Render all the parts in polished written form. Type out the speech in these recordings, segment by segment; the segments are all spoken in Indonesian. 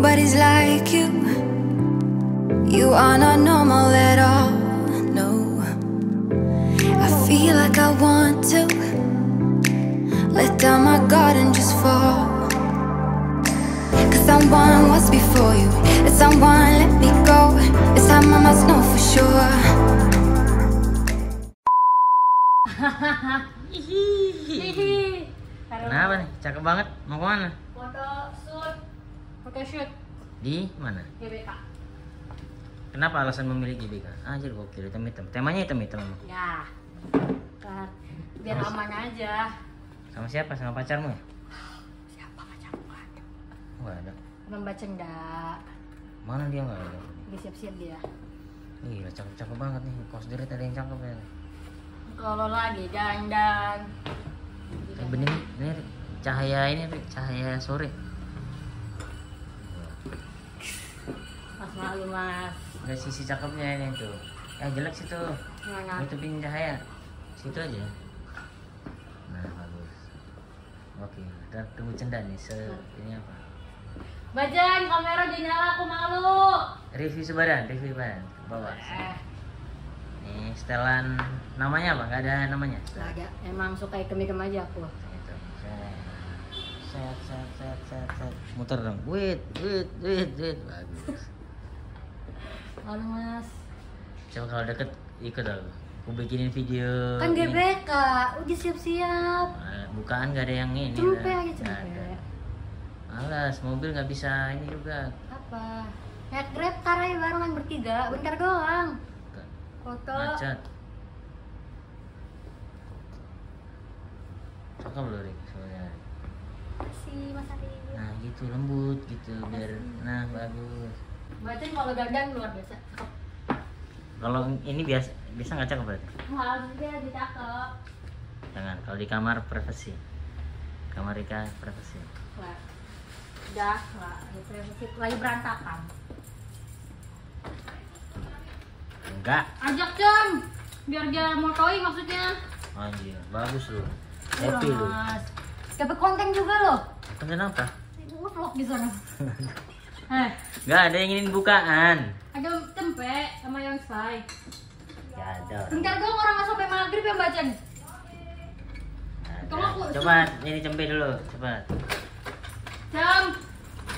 Nobody's like you. You are not normal at all. No, I feel like I want to let down my guard and just fall. Cause someone was before you, and someone let me go. This time I must know for sure. Kenapa nih? Cakep banget. Mau kemana? Foto shoot Di mana? GBK. Kenapa alasan memilih GBK? Anjir gokil, hitam-hitam. Temanya hitam-hitam. Ya, biar aman aja. Sama siapa? Sama pacarmu ya? Siapa pacarmu? Nggak ada. Membaca enggak? Mana dia nggak ada? Dia siap-siap dia. Gila, cakep-cakep banget nih. Kos deret ada yang cakep ya. Kalau lagi dandan. Bening, ini cahaya ini, cahaya sore. Mas malu mas. Ada sisi cakepnya ini tuh. Jelek situ. Mana? Nutupin cahaya. Situ aja. Nah, bagus. Oke, kita tunggu cenda nih. Ini apa? Bajan, kamera udah nyala, aku malu. Review sebadan, ke bawah. Nih, setelan namanya apa? Nggak ada namanya? Agak, emang suka ikem-ikem aja aku. Itu. Set. Muter dong. Wait. Bagus. Malu mas. Coba kalau deket ikut aku. Aku bikinin video. Kan ini. GBK, udah siap-siap. Bukaan nggak ada yang ini. Cempe dah. aja Nggak cempe. ada. Alas, mobil nggak bisa ini juga. Apa? Naik Grab car aja barengan bertiga, bentar doang. Foto. Macet. Cakep loh Rik sebenarnya. Makasih Mas Ari. Nah gitu lembut gitu biar nah bagus. Bacan kalau dandan luar biasa. Kalau ini biasa nggak cakep berarti? Harus dia cakep. Jangan kalau di kamar privasi. Kamar Rika privasi. Wah. Udah lah, lagi berantakan. Enggak. Ajak Con, biar dia motoin maksudnya. Anjir, bagus lu. Happy lu. Mas. Dapat konten juga loh. Konten apa? Vlog di sana. Enggak ada yang ingin bukaan. Ada tempe sama yang say. Enggak ada. Bentar dong orang nggak sampai maghrib ya Bacan. Coba ini cempe dulu, coba. Jam,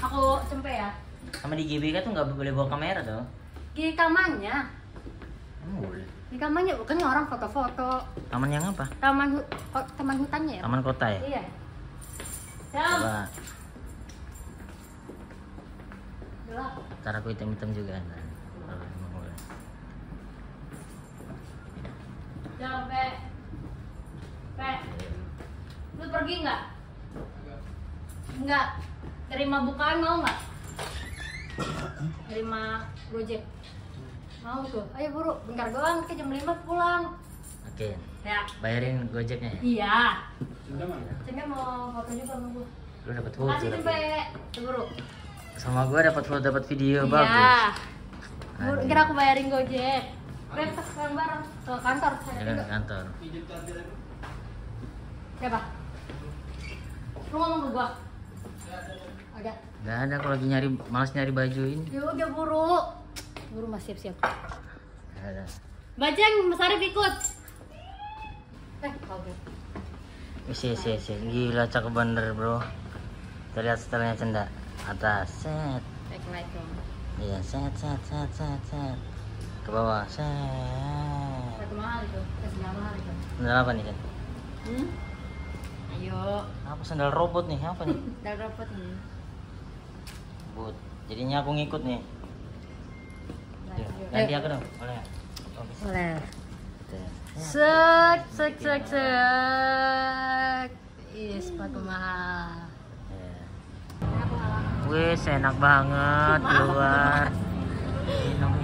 aku cempe ya. Sama di GBK tuh nggak boleh bawa kamera tuh. Di kamarnya. Boleh. Di kamarnya bukannya orang foto-foto. Taman yang apa? Taman hutannya ya. Taman kota ya? Iya. Jam. Coba. Gelap. Ntar aku hitam-hitam juga. Nah, kalau emang boleh. Jam, Pe. Lu pergi nggak? Nggak. Terima bukaan mau nggak? Terima Gojek. Mau tuh. Ayo buru. Bentar doang. Ke jam 5 pulang. Oke. Ya. Bayarin gojeknya ya? Iya. Cempe mau foto juga sama gue. Lu dapat foto. Makasih Cempe. Buru. Sama gua dapat foto, dapat video Iya. bagus. Buru. Kira aku bayarin Gojek. Kita bareng ke kantor. Jangan ke kantor. Siapa? Lu ngomong ke gua. Ada. Gak ada, aku lagi malas nyari baju ini. Ya udah buru. Buru mas siap-siap. Gak ada. Bajang, Mas Arif ikut. Oke. Isi. Gila cakep bener bro. Kita lihat setelahnya cenda. Atas, set. Naik dong. Iya, set. Ke bawah, set. Satu mahal itu. Sendal mahal itu. Sandal apa nih kan? Ayo. Apa sandal robot nih? Apa nih? Sendal robot nih. But. Jadinya aku ngikut nih. Ganti aku dong, boleh nggak? Oh, bisa. Boleh. Tuh. Sek. Ih, sepatu mahal. Ya. Wih, enak banget keluar.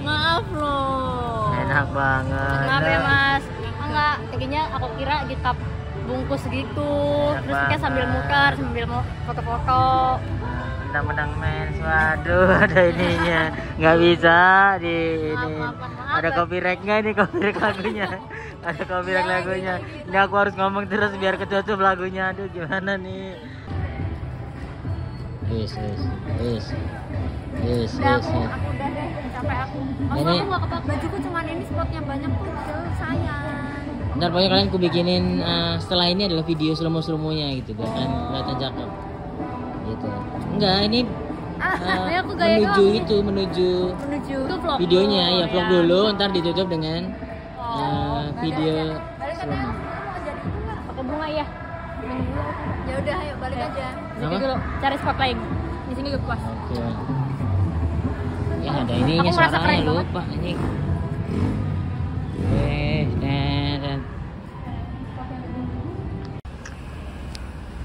Maaf loh. Enak banget. Maaf ya mas. Enggak, tadinya aku kira di cup bungkus gitu. Enak Terus kita sambil banget. muter, sambil mau foto-foto. Mendang mens, waduh ada ininya. Nggak bisa di ini. Maaf. Ada copyright nggak nih copyright lagunya? Ada copyright lagunya. Ini aku harus ngomong terus biar ketutup lagunya. Aduh gimana nih? Yes. Udah aku udah deh capek aku. Maksud Ini- aku nggak kebak bajuku cuman ini spotnya banyak tuh sayang. Ntar pokoknya kalian ku bikinin setelah ini adalah video slow-nya gitu biar kalian kelihatan cakep. Gitu. Enggak, ini Ini aku gaya menuju doang sih. itu menuju Menuju itu vlog. videonya Oh, ya vlog ya. dulu ntar ditutup dengan video Balik slow. aja. Pakai bunga ya. Ya udah ayo balik aja. Kenapa? Dulu cari spot lain. Di sini gue puas. Oke. Ya ada ininya Aku merasa suaranya keren lupa ini. Dan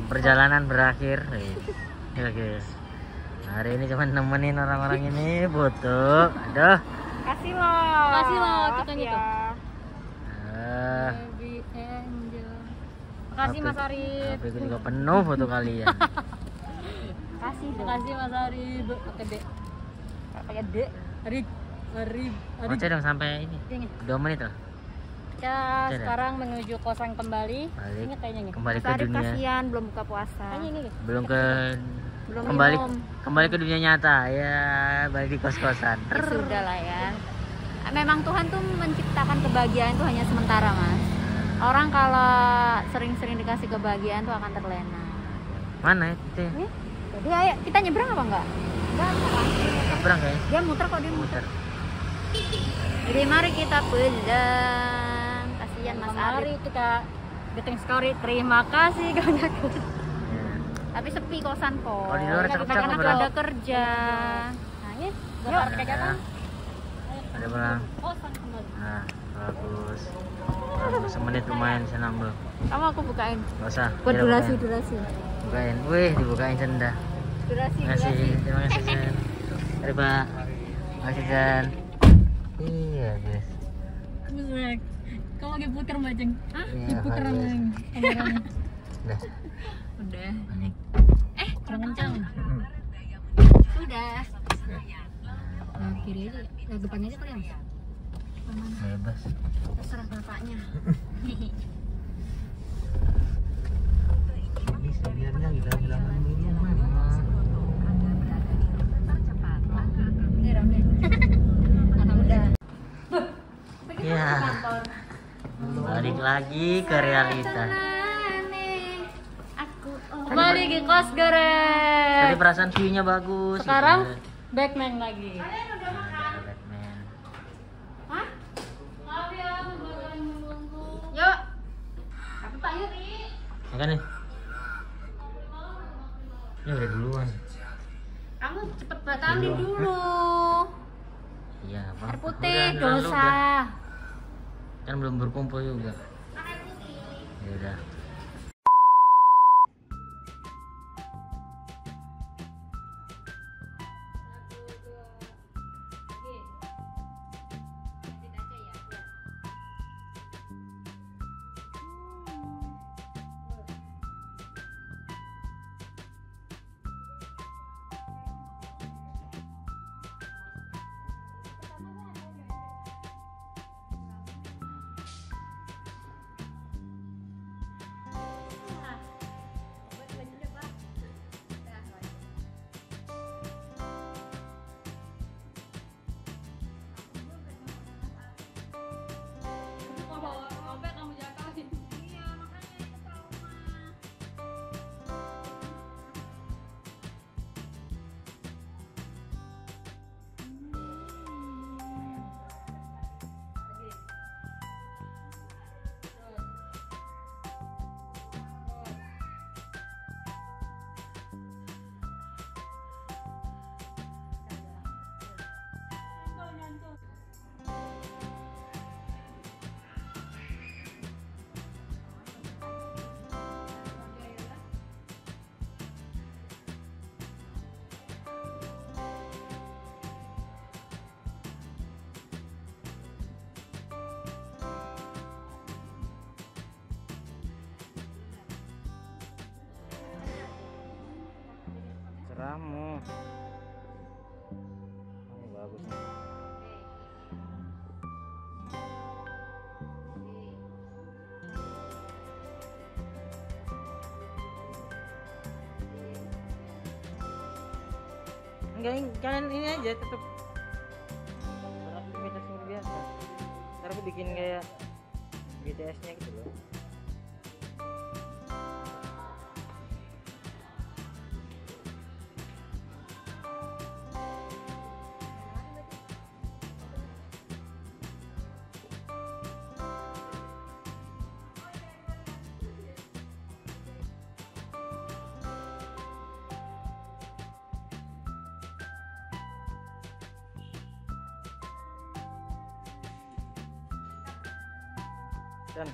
perjalanan berakhir. Oke. Hari ini cuma nemenin orang-orang ini foto. Aduh. Kasih loh kita gitu. Baby angel. Makasih Mas Arif. HP ku juga penuh foto kalian. Makasih Mas Arif. Pakai D. Pakai D. Arif. Oce dong sampai ini. Ini. 2 menit lah. Kita Oke, dah. sekarang menuju kosan kembali. Balik. Ini kayaknya nih. Kembali Mas ke Arif dunia. kasihan belum buka puasa. Ini. Belum ke Belum kembali minum. kembali ke dunia nyata ya, balik di kos-kosan. Ya sudah lah ya. Memang Tuhan tuh menciptakan kebahagiaan itu hanya sementara, Mas. Orang kalau sering-sering dikasih kebahagiaan tuh akan terlena. Mana itu? Nih, jadi ayo kita nyebrang apa enggak? Enggak. Nyebrang ya? Dia muter kok dia muter. Muter. Jadi mari kita pulang. Kasihan Mas Arif. Mari kita getting story. Terima kasih banyak. Ya. Tapi sepi kosan kok. Oh, di luar cakep-cakep, Anak bro. ada kerja. Nah, ini Ya. kerja Ada berang. kosan kembali. Nah, bagus. Bagus, semenit lumayan bisa nambah. Kamu aku bukain. Gak usah. Buat biar durasi. Bukain. Wih, dibukain senda. Terima kasih, terima kasih Jan. Mari Pak. Terima kasih Jan. Iya guys. Buset. Kamu lagi puter Mbak Hah? Iya, Diputer bagus. sama kameranya. Udah. Udah. Balik. Kurang kencang. Sudah. Nah, kiri aja. Nah, depannya aja kali ya, Mas? Mana? Bebas. Terserah bapaknya. Ini sebenarnya hilang-hilangan minuman. Ini rame. Anak muda. Ya. Balik lagi ke realita. Kembali ke kos goreng. Tadi perasaan view-nya bagus. Sekarang gitu. Batman lagi. Batman. Hah? Maaf ya, bakalan mengganggu. Yuk. Tapi Pak yuk. Makan nih. Ini udah duluan. Kamu cepet batalin dulu. Iya, Bang. Air putih Udah, lu dosa. udah. Kan belum berkumpul juga. Ya udah. Cerahmu. Ini bagus nih. enggak, jangan ini aja, tetap beraktivitas seperti biasa. Ntar aku bikin kayak BTS-nya gitu loh. Dan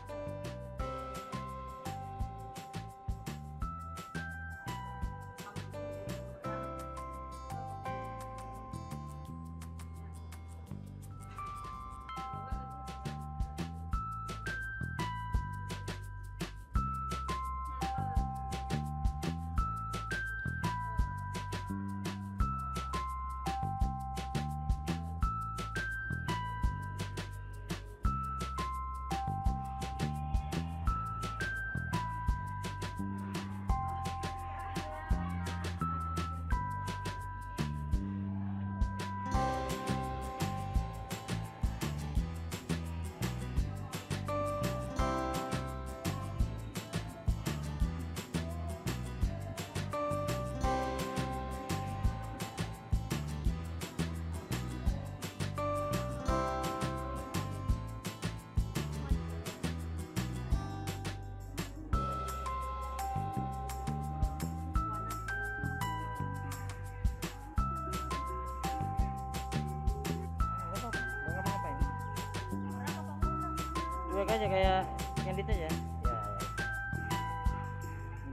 cuek aja kayak candid aja ya, ya.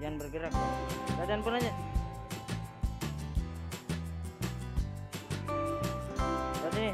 Jangan bergerak, badan pun aja tadi.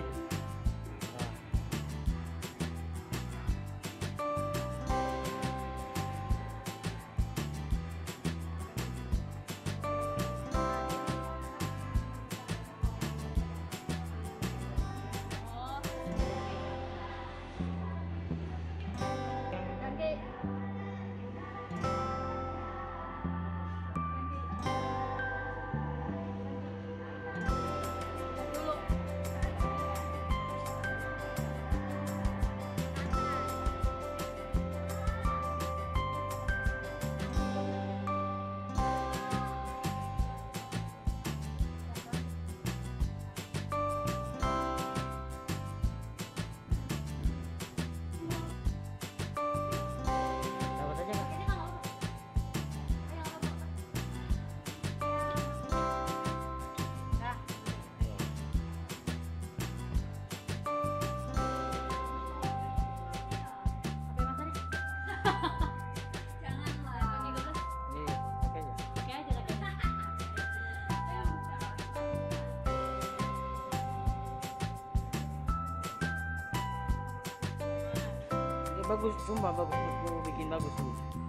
Bagus, sumpah bagus, aku bikin bagus tuh.